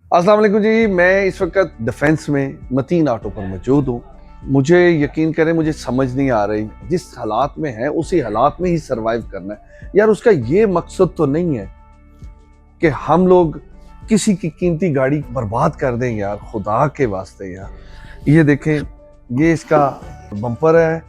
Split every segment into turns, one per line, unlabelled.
अस्सलाम वालेकुम जी। मैं इस वक्त डिफेंस में मतीन ऑटो पर मौजूद हूँ। मुझे यकीन करें, मुझे समझ नहीं आ रही, जिस हालात में है उसी हालात में ही सरवाइव करना है यार। उसका ये मकसद तो नहीं है कि हम लोग किसी की कीमती गाड़ी बर्बाद कर दें यार, खुदा के वास्ते यार। ये देखें, ये इसका बम्पर है,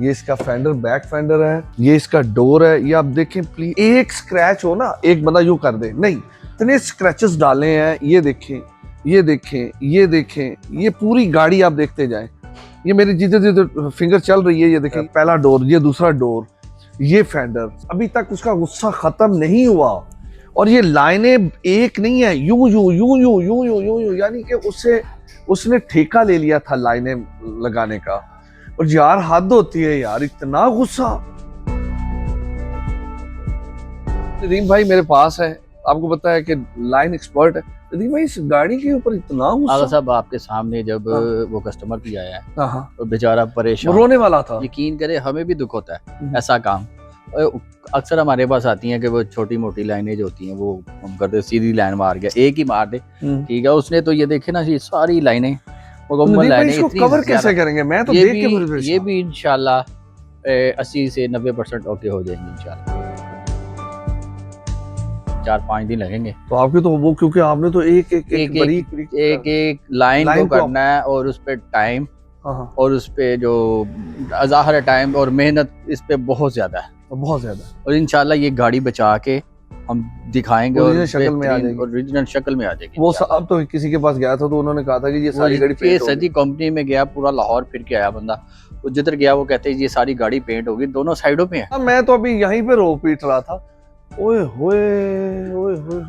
ये इसका फेंडर, बैक फेंडर है, ये इसका डोर है। ये आप देखें प्लीज, एक स्क्रैच हो ना, एक बंदा यूं कर दे, नहीं, इतने स्क्रैचेस डाले हैं। ये देखें, ये देखें, ये देखें, ये पूरी गाड़ी आप देखते जाएं। ये मेरी जिधर जिधर फिंगर चल रही है, ये देखें, पहला डोर, ये दूसरा डोर, ये फेंडर, अभी तक उसका गुस्सा खत्म नहीं हुआ। और ये लाइनें एक नहीं है, यूं यूं यूं यूं यूं यूं यूं यूं, यानी कि उसने ठेका ले लिया था लाइनें लगाने का। और यार हद होती है यार, इतना गुस्सा। नदीम भाई मेरे पास है, आपको पता है कि लाइन एक्सपर्ट है। नदीम भाई इस गाड़ी के ऊपर इतना गुस्सा।
आगा साहब आपके सामने जब वो कस्टमर भी आया है तो बेचारा परेशान,
रोने वाला था।
यकीन करे हमें भी दुख होता है ऐसा काम। अक्सर हमारे पास आती हैं कि वो छोटी मोटी लाइनें जो होती हैं वो हम करते सीधी लाइन मार गया, एक ही मार दे, ठीक है। उसने तो ये देखे ना, ये सारी लाइनें मुकम्मल लाइनें
इसको कवर कैसे करेंगे? मैं तो
ये
देख
भी,
के
ये भी इंशाल्लाह 80 से 90% ओके हो जाएंगे इंशाल्लाह। 4-5 दिन लगेंगे।
तो आपके तो वो, क्योंकि आपने तो एक
लाइन को करना है और उस पे टाइम, और उस पे जो ज़ाहिर टाइम और मेहनत इस पे बहुत ज्यादा है,
बहुत ज्यादा।
और इंशाल्लाह ये गाड़ी बचा के हम दिखाएंगे और
ओरिजिनल शक्ल में आ जाएगी,
ओरिजिनल शक्ल में आ जाएगी।
वो साहब तो किसी के पास गया था तो उन्होंने कहा था कि ये सारी गाड़ी पेंट होगी।
सजी कंपनी में गया, पूरा लाहौर फिर के आया बंदा, वो जिधर गया वो कहते हैं ये सारी गाड़ी पेंट होगी, दोनों साइडों पे है।
मैं तो अभी यहीं पे रो पीट रहा था। ओए होए ओए होए,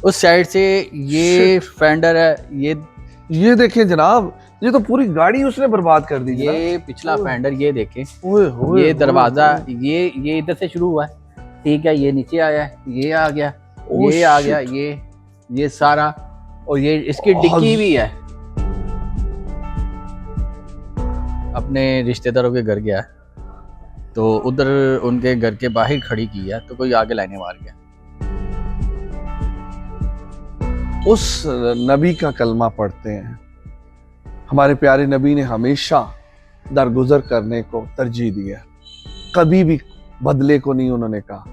उस साइड से ये फेंडर है,
ये देखें जनाब, ये तो पूरी गाड़ी उसने बर्बाद कर दी।
ये पिछला फेंडर, ये देखें,
ओए
ये दरवाजा, ये इधर से शुरू हुआ है, ठीक है, ये नीचे आया है, ये आ गया, ये आ गया, ये सारा, और ये इसकी डिक्की भी है। अपने रिश्तेदारों के घर गया तो उधर उनके घर के बाहर खड़ी की है तो कोई आगे लाइनें मार गया।
उस नबी का कलमा पढ़ते हैं। हमारे प्यारे नबी ने हमेशा दरगुजर करने को तरजीह दी है, कभी भी बदले को नहीं उन्होंने कहा।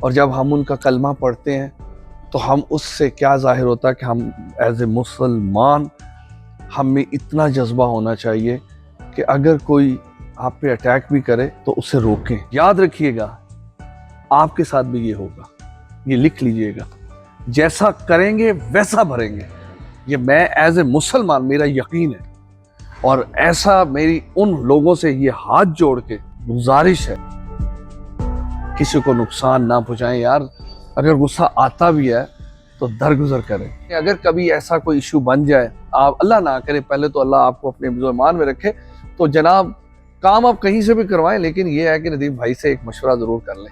और जब हम उनका कलमा पढ़ते हैं तो हम उससे क्या जाहिर होता है कि हम एज ए मुसलमान, हम में इतना जज्बा होना चाहिए कि अगर कोई आप पे अटैक भी करे तो उसे रोकें। याद रखिएगा, आपके साथ भी ये होगा, ये लिख लीजिएगा, जैसा करेंगे वैसा भरेंगे। ये मैं एज ए मुसलमान, मेरा यकीन है, और ऐसा मेरी उन लोगों से ये हाथ जोड़ के गुजारिश है, किसी को नुकसान ना पहुंचाएं यार। अगर गुस्सा आता भी है तो दरगुजर करें। अगर कभी ऐसा कोई इशू बन जाए, आप अल्लाह ना करे, पहले तो अल्लाह आपको अपने ईमान में रखे, तो जनाब काम आप कहीं से भी करवाएं, लेकिन ये है कि नदीम भाई से एक मशवरा जरूर कर लें।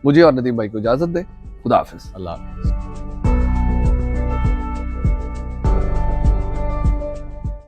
मुझे और नदीम भाई को इजाजत दें। खुदा हाफिज।
अल्लाह हाफिज।